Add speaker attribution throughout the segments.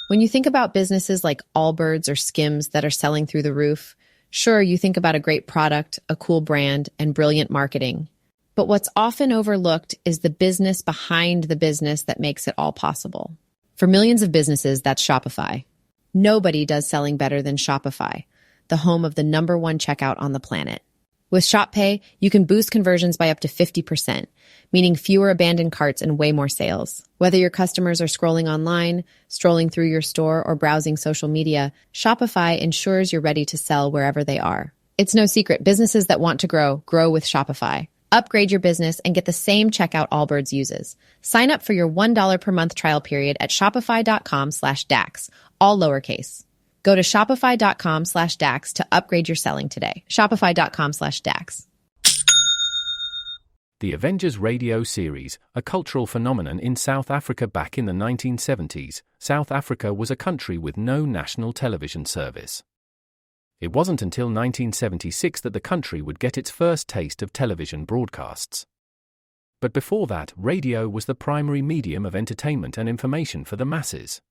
Speaker 1: When you think about businesses like Allbirds or Skims that are selling through the roof, sure, you think about a great product, a cool brand, and brilliant marketing. But what's often overlooked is the business behind the business that makes it all possible. For millions of businesses, that's Shopify. Nobody does selling better than Shopify, the home of the #1 checkout on the planet. With Shop Pay, you can boost conversions by up to 50%, meaning fewer abandoned carts and way more sales. Whether your customers are scrolling online, strolling through your store, or browsing social media, Shopify ensures you're ready to sell wherever they are. It's no secret, businesses that want to grow, grow with Shopify. Upgrade your business and get the same checkout Allbirds uses. Sign up for your $1 per month trial period at shopify.com/DAX, all lowercase. Go to shopify.com/DAX to upgrade your selling today. Shopify.com/DAX.
Speaker 2: The Avengers radio series, a cultural phenomenon in South Africa back in the 1970s. South Africa was a country with no national television service. It wasn't until 1976 that the country would get its first taste of television broadcasts. But before that, radio was the primary medium of entertainment and information for the masses.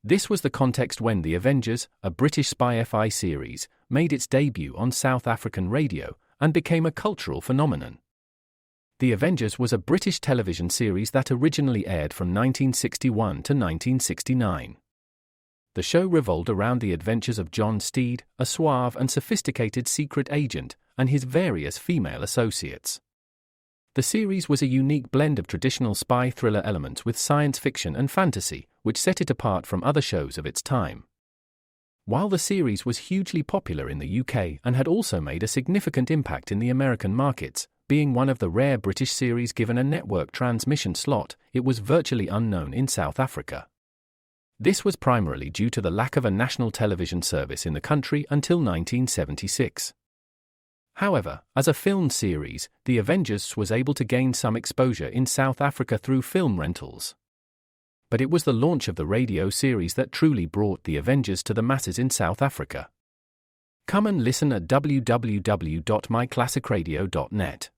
Speaker 2: This was the context when The Avengers, a British spy FI series, made its debut on South African radio and became a cultural phenomenon. The Avengers was a British television series that originally aired from 1961 to 1969. The show revolved around the adventures of John Steed, a suave and sophisticated secret agent, and his various female associates. The series was a unique blend of traditional spy thriller elements with science fiction and fantasy, which set it apart from other shows of its time. While the series was hugely popular in the UK and had also made a significant impact in the American markets, being one of the rare British series given a network transmission slot, it was virtually unknown in South Africa. This was primarily due to the lack of a national television service in the country until 1976. However, as a film series, The Avengers was able to gain some exposure in South Africa through film rentals. But it was the launch of the radio series that truly brought The Avengers to the masses in South Africa. Come and listen at www.myclassicradio.net.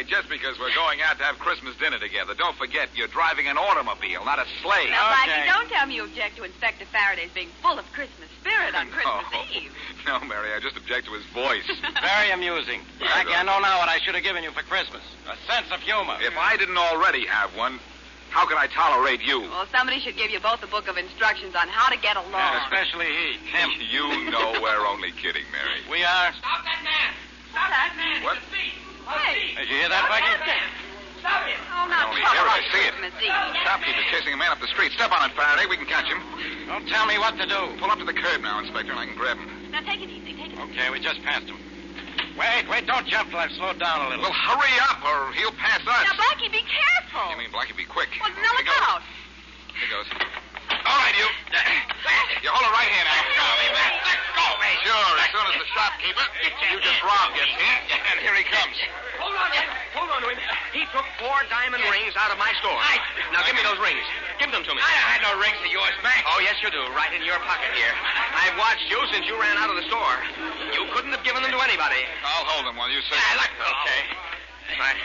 Speaker 3: Just because we're going out to have Christmas dinner together, don't forget you're driving an automobile, not a sleigh.
Speaker 4: Now, Blackie, don't tell me you object to Inspector Faraday's being full of Christmas spirit on Christmas Eve.
Speaker 3: No, Mary, I just object to his voice.
Speaker 5: Very amusing. Blackie, I know now what I should have given you for Christmas. A sense of humor.
Speaker 3: If I didn't already have one, how could I tolerate you?
Speaker 4: Well, somebody should give you both a book of instructions on how to get along.
Speaker 5: Yeah, especially he, him.
Speaker 3: You know we're only kidding, Mary.
Speaker 5: We are.
Speaker 6: Stop that man! Stop that man!
Speaker 3: What?
Speaker 4: Hey.
Speaker 5: Did you hear that, Blackie?
Speaker 6: Stop him!
Speaker 4: Oh,
Speaker 3: I
Speaker 4: not
Speaker 3: only hear it, I see it.
Speaker 4: Christmas Eve.
Speaker 3: Shopkeeper's chasing a man up the street. Step on it, Faraday. We can catch him.
Speaker 5: Don't tell me what to do.
Speaker 3: Pull up to the curb now, Inspector, and I can grab him.
Speaker 4: Now, take it easy. Take it easy.
Speaker 5: Okay, we just passed him. Wait, don't jump till I've slowed down a little.
Speaker 3: Well, hurry up, or he'll pass us.
Speaker 4: Now, Blackie, be careful.
Speaker 3: You mean, Blackie, be quick.
Speaker 4: Well, now look out.
Speaker 3: Here goes. All right, you. You hold it right here now.
Speaker 5: Let go, man. Let go, man.
Speaker 3: Sure, as soon as the shopkeeper you just robbed gets here, and here he comes.
Speaker 6: Hold on to him. He took 4 diamond rings out of my store. Now, give me those rings. Give them to me.
Speaker 5: I had no rings of yours back.
Speaker 6: Oh, yes, you do. Right in your pocket here. I've watched you since you ran out of the store. You couldn't have given them to anybody.
Speaker 3: I'll hold them while you say.
Speaker 6: Okay. Why,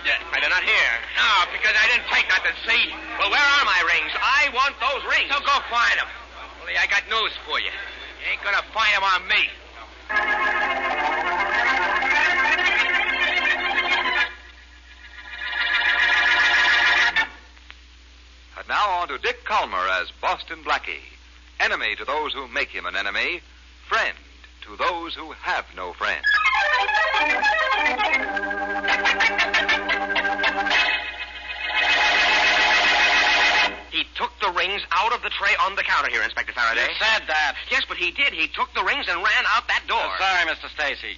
Speaker 6: they're not here.
Speaker 5: No, because I didn't take nothing, see?
Speaker 6: Well, where are my rings? I want those rings.
Speaker 5: So go find them. Only I got news for you. You ain't gonna find them on me.
Speaker 7: And now on to Dick Calmer as Boston Blackie. Enemy to those who make him an enemy. Friend to those who have no friend.
Speaker 6: He took the rings out of the tray on the counter here, Inspector Faraday.
Speaker 5: You said that.
Speaker 6: Yes, but he did. He took the rings and ran out that door.
Speaker 5: Sorry, Mr. Stacy.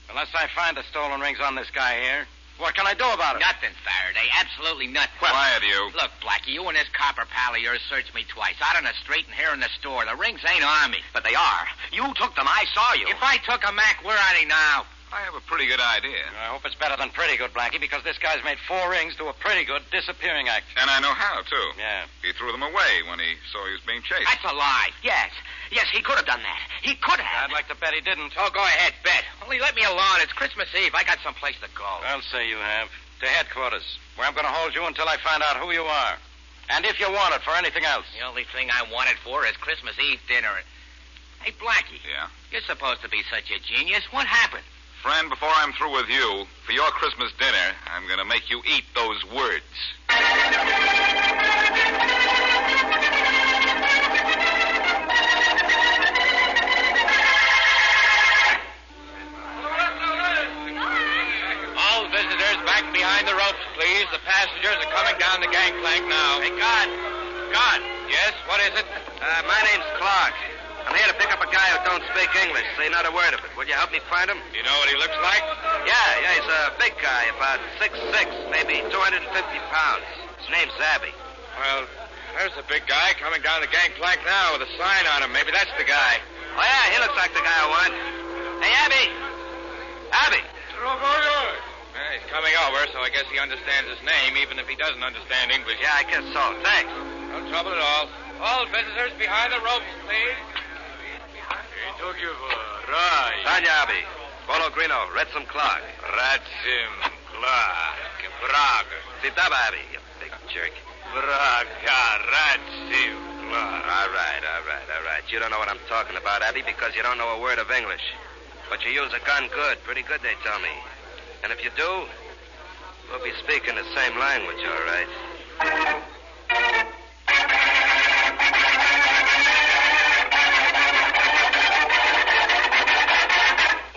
Speaker 5: Unless I find the stolen rings on this guy here, what can I do about it?
Speaker 8: Nothing, Faraday. Absolutely nothing.
Speaker 3: Quiet, you.
Speaker 8: Look, Blackie, you and this copper pal of yours searched me twice. Out on the street and here in the store. The rings ain't on me.
Speaker 6: But they are. You took them. I saw you.
Speaker 8: If I took a Mac, where are they now?
Speaker 3: I have a pretty good idea.
Speaker 5: I hope it's better than pretty good, Blackie, because this guy's made 4 rings do a pretty good disappearing act.
Speaker 3: And I know how, too.
Speaker 5: Yeah.
Speaker 3: He threw them away when he saw he was being chased.
Speaker 8: That's a lie.
Speaker 6: Yes. Yes, he could have done that. He could have.
Speaker 5: I'd like to bet he didn't.
Speaker 8: Oh, go ahead, bet. Only let me alone. It's Christmas Eve. I got someplace to go.
Speaker 5: I'll say you have. To headquarters, where I'm going to hold you until I find out who you are. And if you want it for anything else.
Speaker 8: The only thing I want it for is Christmas Eve dinner. Hey, Blackie.
Speaker 3: Yeah?
Speaker 8: You're supposed to be such a genius. What happened?
Speaker 3: Friend, before I'm through with you, for your Christmas dinner, I'm going to make you eat those words.
Speaker 8: All visitors back behind the ropes, please. The passengers are coming down the gangplank now.
Speaker 6: Hey, guard. Guard.
Speaker 8: Yes, what is it?
Speaker 6: My name's Clark. I'm here to pick up a guy who don't speak English. Say not a word of it. Will you help me find him?
Speaker 8: You know what he looks like?
Speaker 6: Yeah, he's a big guy, about 6'6", maybe 250 pounds. His name's Abby.
Speaker 8: Well, there's a big guy coming down the gangplank now with a sign on him. Maybe that's the guy.
Speaker 6: Oh, yeah, he looks like the guy I want. Hey, Abby! Abby!
Speaker 8: Yeah, he's coming over, so I guess he understands his name, even if he doesn't understand English.
Speaker 6: Yeah, I guess so. Thanks.
Speaker 8: No trouble at all. All visitors behind the ropes, please.
Speaker 6: He took you for a ride. Tanya, Abby. Polo Grino. Retsim Clark.
Speaker 8: Ratsim Clark. Braga.
Speaker 6: Sit-up, Abby, you big jerk.
Speaker 8: Braga. Ratsim Clark.
Speaker 6: All right. You don't know what I'm talking about, Abby, because you don't know a word of English. But you use a gun good. Pretty good, they tell me. And if you do, we'll be speaking the same language, all right?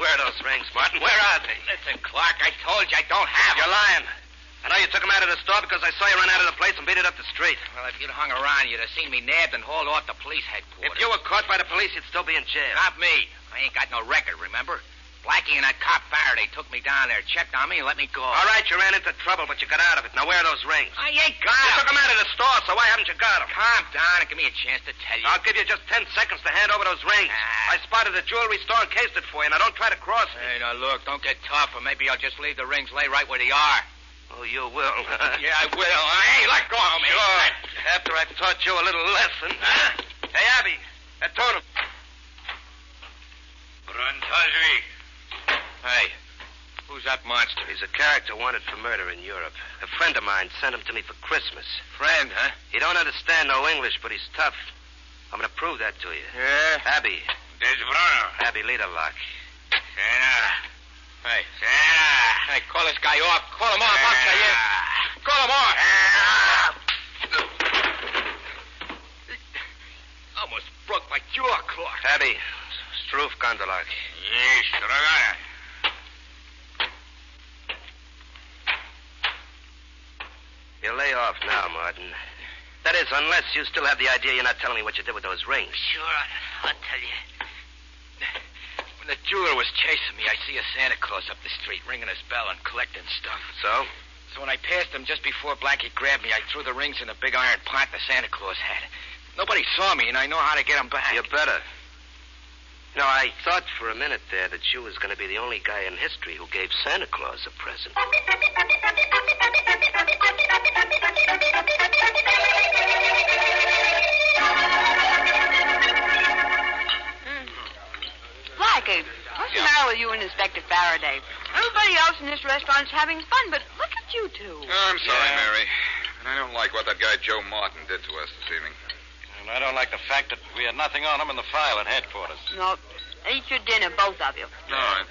Speaker 6: Where are those rings, Martin? Where are they?
Speaker 8: Listen, Clark, I told you I don't have
Speaker 6: You're
Speaker 8: them.
Speaker 6: lying. I know you took them out of the store because I saw you run out of the place and beat it up the street.
Speaker 8: Well, if you'd hung around, you'd have seen me nabbed and hauled off to police headquarters.
Speaker 6: If you were caught by the police, you'd still be in jail.
Speaker 8: Not me. I ain't got no record, remember? Blackie and that cop Faraday took me down there, checked on me, and let me go.
Speaker 6: All right, you ran into trouble, but you got out of it. Now, where are those rings?
Speaker 8: I ain't got
Speaker 6: You
Speaker 8: them.
Speaker 6: took them out of the store, so why haven't you got them?
Speaker 8: Calm down and give me a chance to tell you.
Speaker 6: I'll give you just 10 seconds to hand over those rings. I spotted a jewelry store and cased it for you. Now, don't try to cross me.
Speaker 8: Hey, now, look, don't get tough, or maybe I'll just leave the rings lay right where they are.
Speaker 6: Oh, you will.
Speaker 8: Yeah, I will. Hey, let go of me.
Speaker 6: Sure. After I've taught you a little lesson.
Speaker 8: Huh?
Speaker 6: Hey, Abby, that totem.
Speaker 8: Bruntaji. Hey, who's that monster?
Speaker 6: He's a character wanted for murder in Europe. A friend of mine sent him to me for Christmas.
Speaker 8: Friend, huh?
Speaker 6: He don't understand no English, but he's tough. I'm going to prove that to you.
Speaker 8: Yeah?
Speaker 6: Abby.
Speaker 8: There's Bruno.
Speaker 6: Abby, lead a lock.
Speaker 8: Santa. Hey, Santa. Hey, call this guy off. Call him off. I'll tell you. Call him off. Almost broke my jaw, Clark.
Speaker 6: Abby, Stroof Gondolak.
Speaker 8: Yes, Ragana.
Speaker 6: You lay off now, Martin. That is, unless you still have the idea you're not telling me what you did with those rings.
Speaker 8: Sure, I'll tell you. When the jeweler was chasing me, I see a Santa Claus up the street ringing his bell and collecting stuff.
Speaker 6: So?
Speaker 8: So when I passed him just before Blackie grabbed me, I threw the rings in a big iron pot the Santa Claus had. Nobody saw me, and I know how to get them back.
Speaker 6: You better. No, I thought for a minute there that you was going to be the only guy in history who gave Santa Claus a present.
Speaker 4: Blackie, what's the matter with you and Inspector Faraday? Everybody else in this restaurant's having fun, but look at you two.
Speaker 3: Oh, I'm sorry, Mary. And I don't like what that guy Joe Martin did to us this evening.
Speaker 5: And I don't like the fact that we had nothing on him in the file at headquarters.
Speaker 4: No, eat your dinner, both of you.
Speaker 3: All right.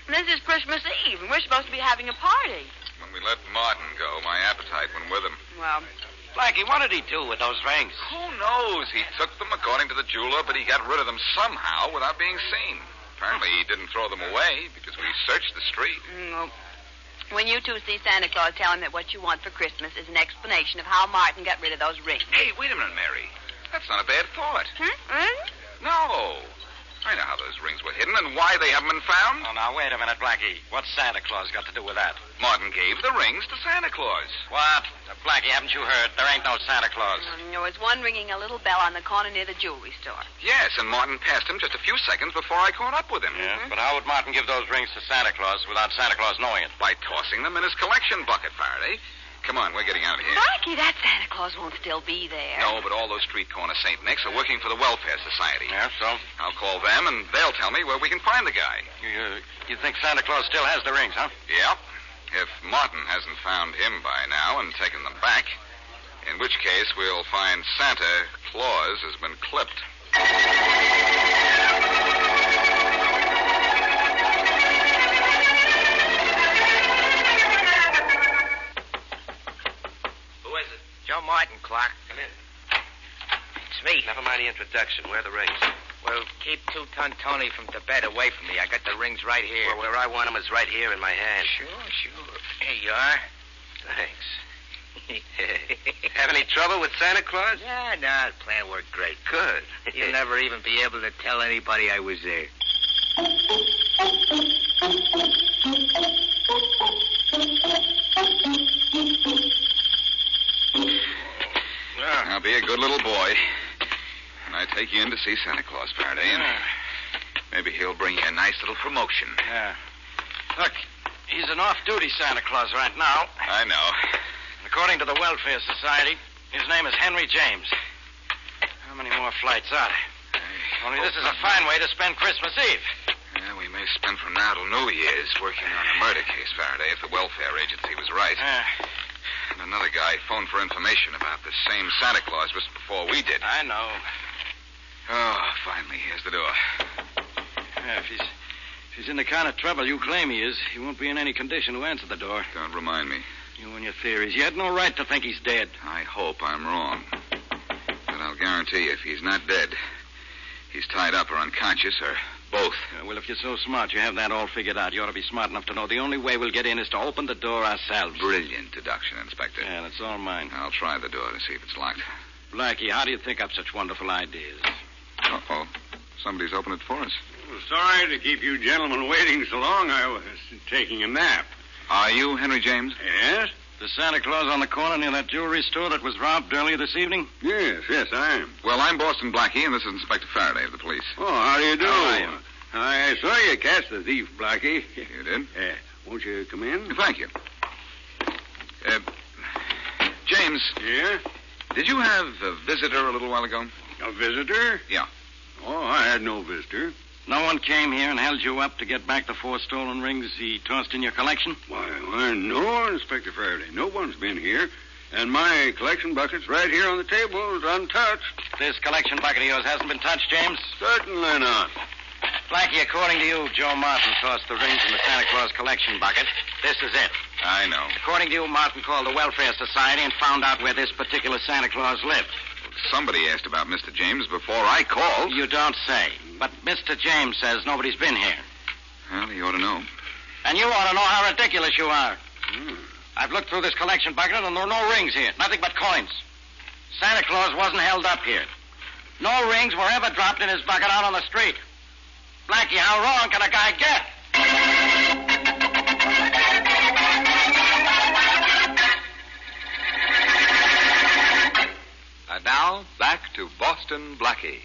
Speaker 4: This is Christmas Eve, and we're supposed to be having a party.
Speaker 3: When we let Martin go, my appetite went with him.
Speaker 4: Well,
Speaker 5: Blackie, what did he do with those rings?
Speaker 3: Who knows? He took them according to the jeweler, but he got rid of them somehow without being seen. Apparently he didn't throw them away because we searched the street.
Speaker 4: no. When you two see Santa Claus, tell him that what you want for Christmas is an explanation of how Martin got rid of those rings.
Speaker 3: Hey, wait a minute, Mary. That's not a bad thought.
Speaker 4: Really?
Speaker 3: No. I know how those rings were hidden and why they haven't been found.
Speaker 5: Oh, now, wait a minute, Blackie. What's Santa Claus got to do with that?
Speaker 3: Martin gave the rings to Santa Claus.
Speaker 5: What? Blackie, haven't you heard? There ain't no Santa Claus.
Speaker 4: There was one ringing a little bell on the corner near the jewelry store.
Speaker 3: Yes, and Martin passed him just a few seconds before I caught up with him.
Speaker 5: Yeah, but how would Martin give those rings to Santa Claus without Santa Claus knowing it?
Speaker 3: By tossing them in his collection bucket, Faraday. Come on, we're getting out of here.
Speaker 4: Blackie, that Santa Claus won't still be there.
Speaker 3: No, but all those street corner St. Nick's are working for the Welfare Society.
Speaker 5: Yeah, so?
Speaker 3: I'll call them, and they'll tell me where we can find the guy.
Speaker 5: You think Santa Claus still has the rings, huh?
Speaker 3: Yep. If Martin hasn't found him by now and taken them back, in which case we'll find Santa Claus has been clipped.
Speaker 8: Joe Martin, Clark.
Speaker 6: Come in.
Speaker 8: It's me.
Speaker 6: Never mind the introduction. Where are the rings?
Speaker 8: Well, keep Two-Ton Tony from Tibet away from me. I got the rings right here.
Speaker 6: Well, where I want them is right here in my hand.
Speaker 8: Sure. Here you are.
Speaker 6: Thanks. Have any trouble with Santa Claus?
Speaker 8: Yeah, no, the plan worked great.
Speaker 6: Good.
Speaker 8: You'll never even be able to tell anybody I was there.
Speaker 3: Now, be a good little boy. And I take you in to see Santa Claus, Faraday, and maybe he'll bring you a nice little promotion.
Speaker 5: Yeah. Look, he's an off-duty Santa Claus right now.
Speaker 3: I know.
Speaker 5: According to the Welfare Society, his name is Henry James. How many more flights are there? Only this is a fine way to spend Christmas Eve.
Speaker 3: Yeah, we may spend from now till New Year's working on a murder case, Faraday, if the welfare agency was right. And another guy phoned for information about the same Santa Claus just before we did.
Speaker 5: I know.
Speaker 3: Oh, finally, here's the door.
Speaker 5: Yeah, if he's in the kind of trouble you claim he is, he won't be in any condition to answer the door.
Speaker 3: Don't remind me.
Speaker 5: You and your theories. You had no right to think he's dead.
Speaker 3: I hope I'm wrong. But I'll guarantee you, if he's not dead, he's tied up or unconscious or both.
Speaker 5: Well, if you're so smart, you have that all figured out. You ought to be smart enough to know the only way we'll get in is to open the door ourselves.
Speaker 3: Brilliant deduction, Inspector.
Speaker 5: Yeah, that's all mine.
Speaker 3: I'll try the door to see if it's locked.
Speaker 5: Blackie, how do you think up such wonderful ideas?
Speaker 3: Uh-oh. Somebody's opened it for us.
Speaker 9: Well, sorry to keep you gentlemen waiting so long. I was taking a nap.
Speaker 3: Are you Henry James?
Speaker 9: Yes?
Speaker 5: The Santa Claus on the corner near that jewelry store that was robbed earlier this evening?
Speaker 9: Yes, I am.
Speaker 3: Well, I'm Boston Blackie, and this is Inspector Faraday of the police.
Speaker 9: Oh, how do you do?
Speaker 5: How are you?
Speaker 9: I saw you catch the thief, Blackie.
Speaker 3: You did?
Speaker 9: Won't you come in?
Speaker 3: Thank you. James.
Speaker 9: Yeah?
Speaker 3: Did you have a visitor a little while ago?
Speaker 9: A visitor?
Speaker 3: Yeah.
Speaker 9: Oh, I had no visitor.
Speaker 5: No one came here and held you up to get back the 4 stolen rings he tossed in your collection?
Speaker 9: Why, no, Inspector Faraday. No one's been here. And my collection bucket's right here on the table. It's untouched.
Speaker 5: This collection bucket of yours hasn't been touched, James?
Speaker 9: Certainly not.
Speaker 5: Blackie, according to you, Joe Martin tossed the rings in the Santa Claus collection bucket. This is it.
Speaker 3: I know.
Speaker 5: According to you, Martin called the Welfare Society and found out where this particular Santa Claus lived.
Speaker 3: Somebody asked about Mr. James before I called.
Speaker 5: You don't say. But Mr. James says nobody's been here.
Speaker 3: Well, he ought to know.
Speaker 5: And you ought to know how ridiculous you are. I've looked through this collection bucket, and there are no rings here. Nothing but coins. Santa Claus wasn't held up here. No rings were ever dropped in his bucket out on the street. Blackie, how wrong can a guy get?
Speaker 7: And now, back to Boston Blackie.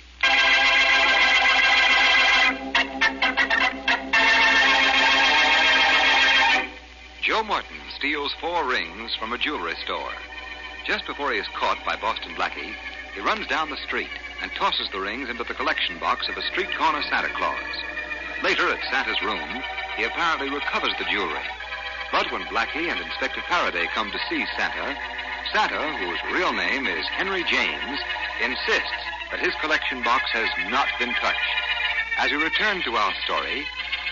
Speaker 7: Joe Martin steals 4 rings from a jewelry store. Just before he is caught by Boston Blackie, he runs down the street and tosses the rings into the collection box of a street corner Santa Claus. Later, at Santa's room, he apparently recovers the jewelry. But when Blackie and Inspector Faraday come to see Santa, whose real name is Henry James, insists that his collection box has not been touched. As we return to our story,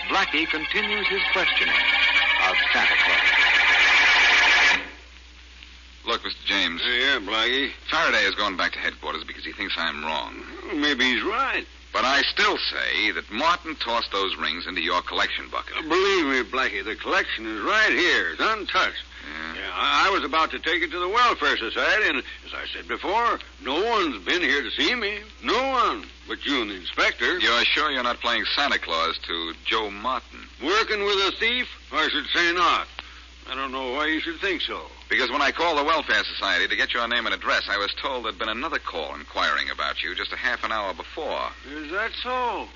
Speaker 7: Blackie continues his questioning of Santa Claus.
Speaker 3: Look, Mr. James.
Speaker 9: Yeah, Blackie.
Speaker 3: Faraday is going back to headquarters because he thinks I'm wrong.
Speaker 9: Well, maybe he's right.
Speaker 3: But I still say that Martin tossed those rings into your collection bucket.
Speaker 9: Believe me, Blackie, the collection is right here. It's untouched.
Speaker 3: Yeah.
Speaker 9: I was about to take it to the Welfare Society, and as I said before, no one's been here to see me. No one. But you and the inspector.
Speaker 3: You're sure you're not playing Santa Claus to Joe Martin?
Speaker 9: Working with a thief? I should say not. I don't know why you should think so.
Speaker 3: Because when I called the Welfare Society to get your name and address, I was told there'd been another call inquiring about you just a half an hour before.
Speaker 9: Is that so?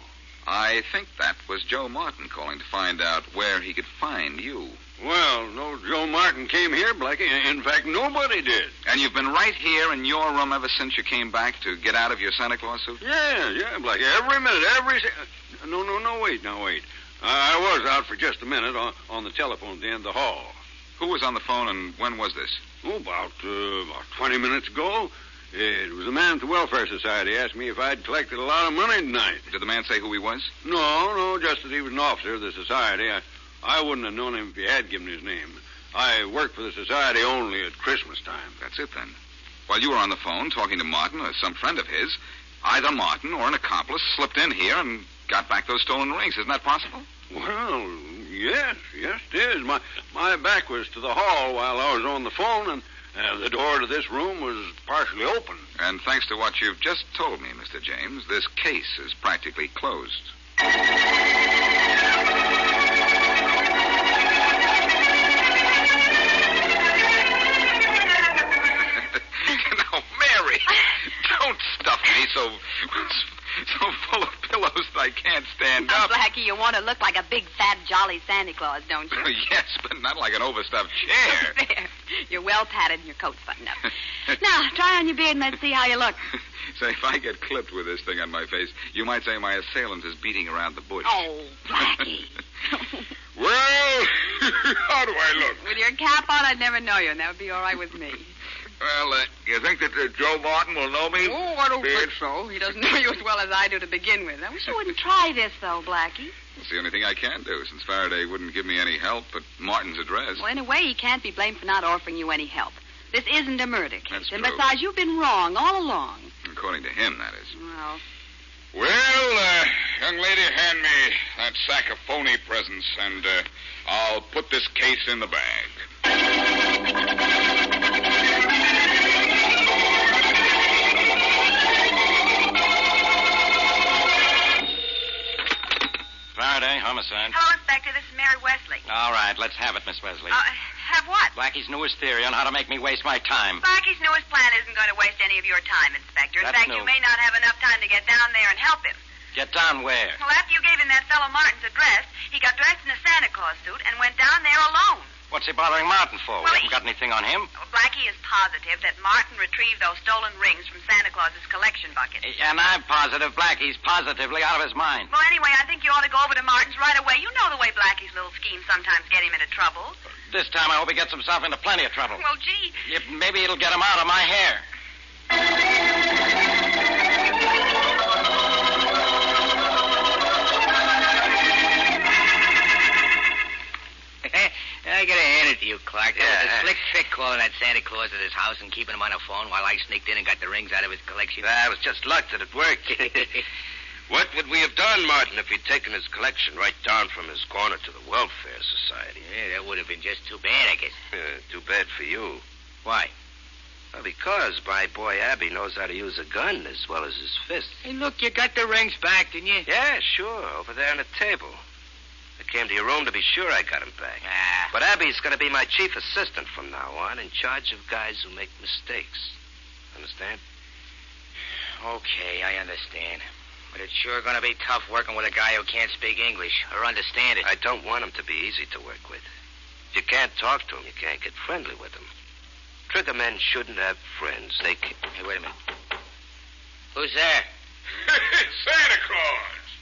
Speaker 3: I think that was Joe Martin calling to find out where he could find you.
Speaker 9: Well, no Joe Martin came here, Blackie. In fact, nobody did.
Speaker 3: And you've been right here in your room ever since you came back to get out of your Santa Claus suit?
Speaker 9: Yeah, Blackie. Every minute, No, wait. I was out for just a minute on the telephone at the end of the hall.
Speaker 3: Who was on the phone and when was this?
Speaker 9: Oh, about 20 minutes ago. It was a man at the Welfare Society asked me if I'd collected a lot of money tonight.
Speaker 3: Did the man say who he was?
Speaker 9: No, just that he was an officer of the society. I wouldn't have known him if he had given his name. I work for the society only at Christmas time.
Speaker 3: That's it, then. While you were on the phone talking to Martin or some friend of his, either Martin or an accomplice slipped in here and got back those stolen rings. Isn't that possible?
Speaker 9: Well, yes, it is. My back was to the hall while I was on the phone, and the door to this room was partially open.
Speaker 3: And thanks to what you've just told me, Mr. James, this case is practically closed. Now, Mary, don't stuff me so full of pillows that I can't stand up.
Speaker 4: Blackie, you want to look like a big, fat, jolly Santa Claus, don't you?
Speaker 3: Yes, but not like an overstuffed chair.
Speaker 4: There. You're well padded and your coat's buttoned up. Now, try on your beard and let's see how you look.
Speaker 3: Say, if I get clipped with this thing on my face, you might say my assailant is beating around the bush.
Speaker 4: Oh, Blackie.
Speaker 9: Well, how do I look?
Speaker 4: With your cap on, I'd never know you, and that would be all right with me.
Speaker 3: Well, you think that Joe Martin will know me?
Speaker 4: Oh, I don't think so. He doesn't know you as well as I do to begin with. I wish you wouldn't try this, though, Blackie.
Speaker 3: It's the only thing I can do, since Faraday wouldn't give me any help but Martin's address.
Speaker 4: Well, in a way, he can't be blamed for not offering you any help. This isn't a murder case.
Speaker 3: That's
Speaker 4: and
Speaker 3: true.
Speaker 4: besides, you've been wrong all along.
Speaker 3: According to him, that is.
Speaker 4: Well,
Speaker 10: Young lady, hand me that sack of phony presents, and I'll put this case in the bag.
Speaker 5: Faraday, homicide.
Speaker 4: hello, Inspector. This is Mary Wesley.
Speaker 5: All right, let's have it, Miss Wesley.
Speaker 4: Have what?
Speaker 5: Blackie's newest theory on how to make me waste my time.
Speaker 4: Blackie's newest plan isn't going to waste any of your time, Inspector. In
Speaker 5: That's
Speaker 4: fact,
Speaker 5: new.
Speaker 4: you may not have enough time to get down there and help him.
Speaker 5: Get down where?
Speaker 4: Well, after you gave him that fellow Martin's address, he got dressed in a Santa Claus suit and went down there alone.
Speaker 5: What's he bothering Martin for?
Speaker 4: Well,
Speaker 5: We haven't got anything on him.
Speaker 4: Well, Blackie is positive that Martin retrieved those stolen rings from Santa Claus's collection bucket.
Speaker 5: And I'm positive Blackie's positively out of his mind.
Speaker 4: Well, anyway, I think you ought to go over to Martin's right away. You know the way Blackie's little schemes sometimes get him into trouble.
Speaker 5: This time I hope he gets himself into plenty of trouble.
Speaker 4: Well, gee.
Speaker 5: Maybe it'll get him out of my hair.
Speaker 8: I gotta hand it to you, Clark. That was a
Speaker 6: Yeah.
Speaker 8: slick trick calling that Santa Claus at his house and keeping him on the phone while I sneaked in and got the rings out of his collection.
Speaker 6: It was just luck that it worked. What would we have done, Martin, if he'd taken his collection right down from his corner to the Welfare Society?
Speaker 8: Yeah, that would have been just too bad, I guess.
Speaker 6: Too bad for you.
Speaker 8: Why?
Speaker 6: Well, because my boy Abby knows how to use a gun as well as his fists.
Speaker 8: Hey, look, you got the rings back, didn't you?
Speaker 6: Yeah, sure, over there on the table. I came to your room to be sure I got him back.
Speaker 8: Ah.
Speaker 6: But Abby's going to be my chief assistant from now on, in charge of guys who make mistakes. Understand?
Speaker 8: Okay, I understand. But it's sure going to be tough working with a guy who can't speak English or understand it.
Speaker 6: I don't want him to be easy to work with. If you can't talk to him, you can't get friendly with him. Trigger men shouldn't have friends. They can...
Speaker 8: Hey, wait a minute. Who's there?
Speaker 10: Santa Claus!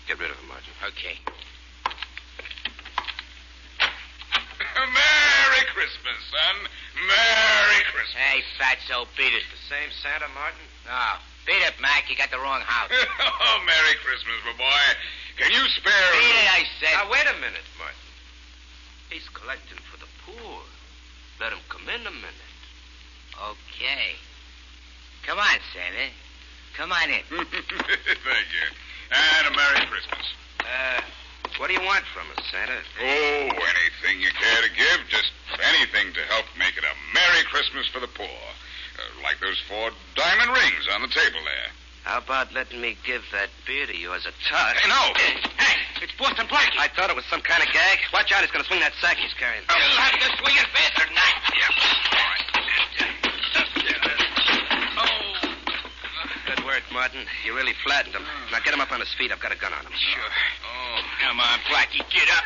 Speaker 6: Get rid of him, Martin.
Speaker 8: Okay.
Speaker 10: Merry Christmas, son. Merry Christmas.
Speaker 8: Hey, Fatso, beat it.
Speaker 6: The same Santa, Martin?
Speaker 8: No. Beat it, Mac. You got the wrong house.
Speaker 10: Oh, Merry Christmas, my boy. Can you spare...
Speaker 8: Beat it, I said.
Speaker 6: Now, wait a minute, Martin. He's collecting for the poor. Let him come in a minute.
Speaker 8: Okay. Come on, Santa. Come on in.
Speaker 10: Thank you. And a Merry Christmas.
Speaker 6: What do you want from us, Santa?
Speaker 10: Oh, anything you care to give. Just anything to help make it a Merry Christmas for the poor. Like those 4 diamond rings on the table there.
Speaker 6: How about letting me give that beer to you as a tug?
Speaker 10: Hey, no.
Speaker 5: Hey, it's Boston Blackie.
Speaker 6: I thought it was some kind of gag. Watch out, he's going to swing that sack he's carrying.
Speaker 8: You'll have to swing it faster than that.
Speaker 6: Good work, Martin. You really flattened him. Now get him up on his feet. I've got a gun on him.
Speaker 8: Sure. Oh, come on, Blackie, get up.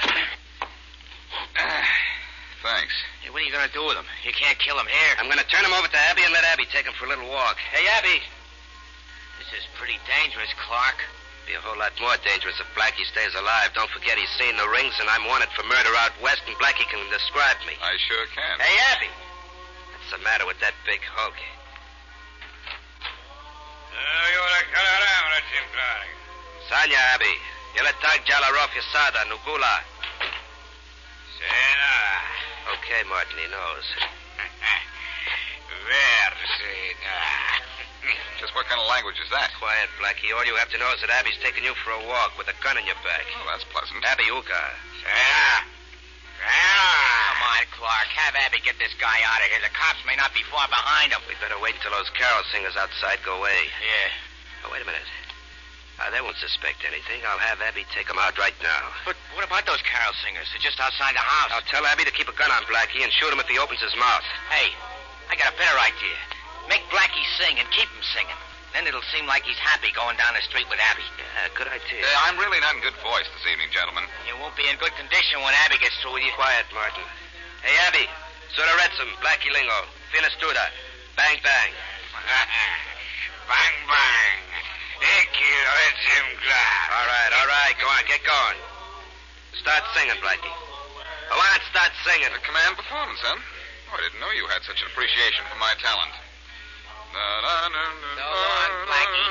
Speaker 3: Thanks.
Speaker 8: Hey, what are you going to do with him? You can't kill him here.
Speaker 6: I'm going to turn him over to Abby and let Abby take him for a little walk. Hey, Abby.
Speaker 8: This is pretty dangerous, Clark.
Speaker 6: Be a whole lot more dangerous if Blackie stays alive. Don't forget he's seen the rings, and I'm wanted for murder out west, and Blackie can describe me.
Speaker 3: I sure can.
Speaker 6: Hey, Abby. What's the matter with that big hog? Sanya, Abby. Yela tag jala rof yasada, nugula.
Speaker 8: Sena.
Speaker 6: Okay, Martin, he knows.
Speaker 3: Just what kind of language is that?
Speaker 6: Quiet, Blackie. All you have to know is that Abby's taking you for a walk with a gun in your back.
Speaker 3: Oh, that's pleasant.
Speaker 6: Abby Uka.
Speaker 8: Come on, Clark. Have Abby get this guy out of here. The cops may not be far behind him.
Speaker 6: We better wait till those carol singers outside go away.
Speaker 8: Yeah.
Speaker 6: Oh, wait a minute. They won't suspect anything. I'll have Abby take them out right now.
Speaker 8: But what about those carol singers? They're just outside the house.
Speaker 6: I'll tell Abby to keep a gun on Blackie and shoot him if he opens his mouth.
Speaker 8: Hey, I got a better idea. Make Blackie sing and keep him singing. Then it'll seem like he's happy going down the street with Abby.
Speaker 6: Yeah, good idea.
Speaker 3: I'm really not in good voice this evening, gentlemen.
Speaker 8: You won't be in good condition when Abby gets through with you.
Speaker 6: Quiet, Martin. Hey, Abby. Sura Retsum, Blackie Lingo. Finestuda. Bang, bang.
Speaker 8: Bang, bang.
Speaker 6: All right. Go on, get going. Start singing, Blackie. Go on, start singing.
Speaker 3: A command performance, huh? Oh, I didn't know you had such an appreciation for my talent.
Speaker 8: So long, Blackie.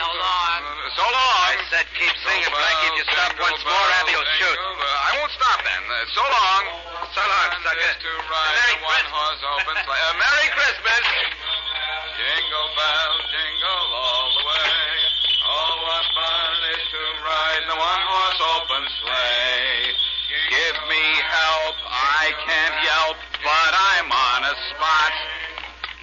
Speaker 8: So long.
Speaker 3: So long.
Speaker 6: I said keep singing, Blackie. If you stop once more, Abby will shoot.
Speaker 3: I won't stop then. So long.
Speaker 6: So long, sucker.
Speaker 3: To ride
Speaker 6: Merry
Speaker 3: the one-horse open sleigh. Merry Christmas. Jingle bells, jingle all the way. Oh, what fun it is to ride the one-horse open sleigh. Give me help, I can't yelp, but I'm on a spot.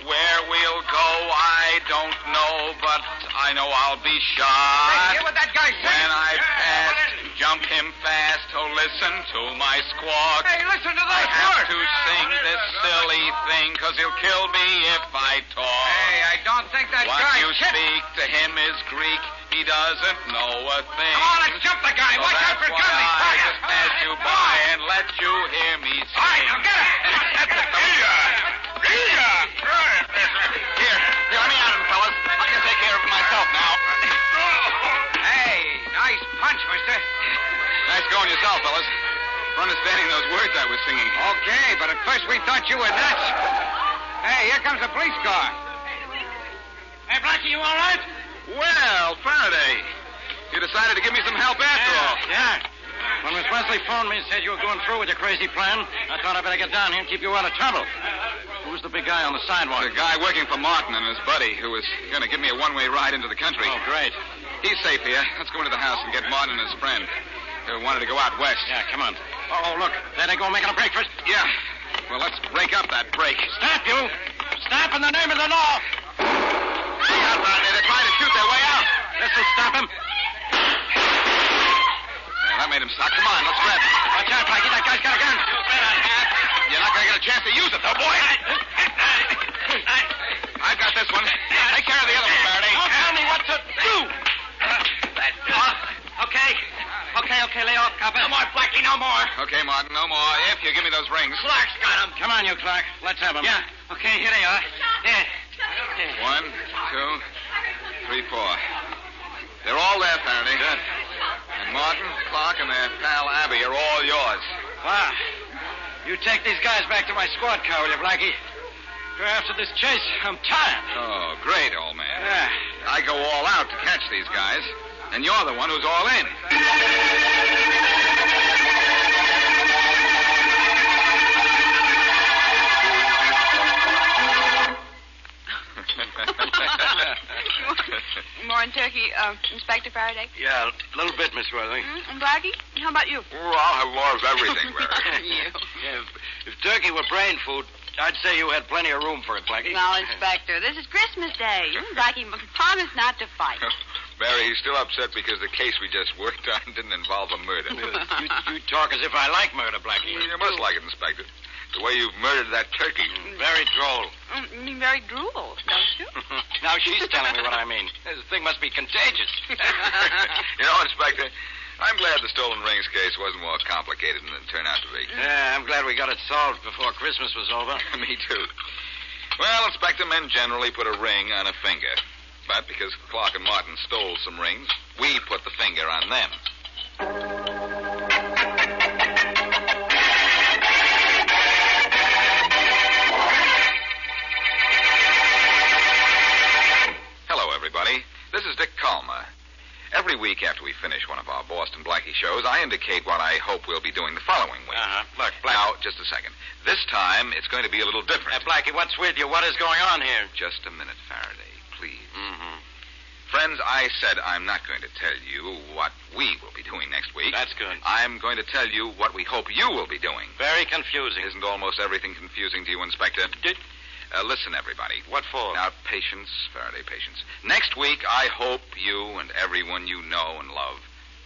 Speaker 3: Where we'll go, I don't know, but I know I'll be shot.
Speaker 5: Hey, hear what that guy said?
Speaker 3: When I pass, jump him fast, oh, listen to my squawk.
Speaker 5: Hey, listen to
Speaker 3: I
Speaker 5: those
Speaker 3: have
Speaker 5: words.
Speaker 3: to sing this silly thing, 'cause he'll kill me if I talk.
Speaker 5: Hey, I don't think that
Speaker 3: What
Speaker 5: guy...
Speaker 3: you speak to him is Greek. He doesn't know a thing.
Speaker 5: Come on, let's jump the guy.
Speaker 3: So
Speaker 5: Watch out
Speaker 3: that's
Speaker 5: for
Speaker 3: why
Speaker 5: Gumby.
Speaker 3: I just passed you by and let you hear me sing.
Speaker 5: All right, now get him.
Speaker 3: Here, let me at him, fellas. I can take care of him myself now.
Speaker 5: Hey, nice punch, mister.
Speaker 3: Nice going yourself, fellas. For understanding those words I was singing.
Speaker 5: Okay, but at first we thought you were nuts. Hey, here comes a police car. Hey, Blackie, you all right?
Speaker 3: Well, Faraday, you decided to give me some help after all.
Speaker 5: Yeah.
Speaker 11: When Miss Wesley phoned me and said you were going through with your crazy plan, I thought I'd better get down here and keep you out of trouble. Who's the big guy on the sidewalk?
Speaker 3: The guy working for Martin and his buddy who was going to give me a one-way ride into the country.
Speaker 11: Oh, great.
Speaker 3: He's safe here. Let's go into the house and get Martin and his friend who wanted to go out west.
Speaker 11: Yeah, come on. Oh, look. There they go making a break for it.
Speaker 3: Yeah. Well, let's break up that break.
Speaker 11: Stop, you! Stop in the name of the law!
Speaker 3: Look out, Faraday. They're trying to shoot their way out.
Speaker 11: This'll stop him.
Speaker 3: Yeah, that made him stop. Come on, let's grab him.
Speaker 11: Watch out, Blackie. That guy's got a gun.
Speaker 3: You're not going to get a chance to use it, though, boy. I've got this one. Take care of the other one, Faraday.
Speaker 11: Don't tell me what to do. Okay, lay off, copper.
Speaker 8: No more, Blackie, no more.
Speaker 3: Okay, Martin, no more. If you give me those rings.
Speaker 8: Clark's got him.
Speaker 11: Come on, you, Clark. Let's have him.
Speaker 5: Yeah. Okay, here they are. Yeah.
Speaker 3: 1, 2, 3, 4. They're all there, Faraday.
Speaker 11: Good.
Speaker 3: And Martin, Clark, and their pal Abby are all yours.
Speaker 11: Wow. You take these guys back to my squad car, will you, Blackie? After this chase, I'm tired.
Speaker 3: Oh, great, old man.
Speaker 11: Yeah.
Speaker 3: I go all out to catch these guys, and you're the one who's all in.
Speaker 4: Morning, Turkey. Inspector Faraday?
Speaker 11: Yeah, a little bit, Miss Worthing.
Speaker 4: And Blackie? How about you?
Speaker 10: Oh, I'll have more of everything, Mary.
Speaker 4: You.
Speaker 11: Yeah, if turkey were brain food, I'd say you had plenty of room for it, Blackie.
Speaker 4: Now, Inspector, this is Christmas Day. You and Blackie promise not to fight.
Speaker 10: Mary, he's still upset because the case we just worked on didn't involve a murder.
Speaker 11: You talk as if I like murder, Blackie.
Speaker 10: You must like it, Inspector. The way you've murdered that turkey.
Speaker 11: Very droll.
Speaker 4: You mean very drool, don't you?
Speaker 11: Now she's telling me what I mean. This thing must be contagious.
Speaker 10: You know, Inspector, I'm glad the stolen rings case wasn't more complicated than it turned out to be.
Speaker 11: Yeah, I'm glad we got it solved before Christmas was over.
Speaker 10: Me too. Well, Inspector, men generally put a ring on a finger. But because Clark and Martin stole some rings, we put the finger on them. Hello, everybody. This is Dick Calmer. Every week after we finish one of our Boston Blackie shows, I indicate what I hope we'll be doing the following week.
Speaker 11: Look, Blackie.
Speaker 10: Now, just a second. This time, it's going to be a little different.
Speaker 11: Blackie, what's with you? What is going on here?
Speaker 10: Just a minute, Faraday, please.
Speaker 11: Mm-hmm.
Speaker 10: Friends, I said I'm not going to tell you what we will be doing next week.
Speaker 11: That's good.
Speaker 10: I'm going to tell you what we hope you will be doing.
Speaker 11: Very confusing.
Speaker 10: Isn't almost everything confusing to you, Inspector? Listen, everybody.
Speaker 11: What for?
Speaker 10: Now, patience, Faraday, patience. Next week, I hope you and everyone you know and love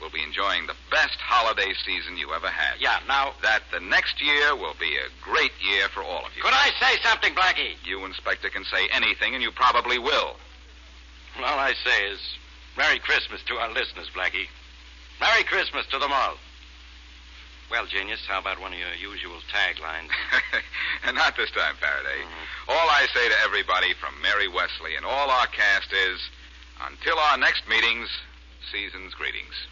Speaker 10: will be enjoying the best holiday season you ever had.
Speaker 11: Yeah, now...
Speaker 10: That the next year will be a great year for all of you.
Speaker 11: Could I say something, Blackie?
Speaker 10: You, Inspector, can say anything, and you probably will.
Speaker 11: All I say is Merry Christmas to our listeners, Blackie. Merry Christmas to them all. Well, Genius, how about one of your usual taglines?
Speaker 10: Not this time, Faraday. Mm-hmm. All I say to everybody from Mary Wesley and all our cast is, until our next meetings, season's greetings.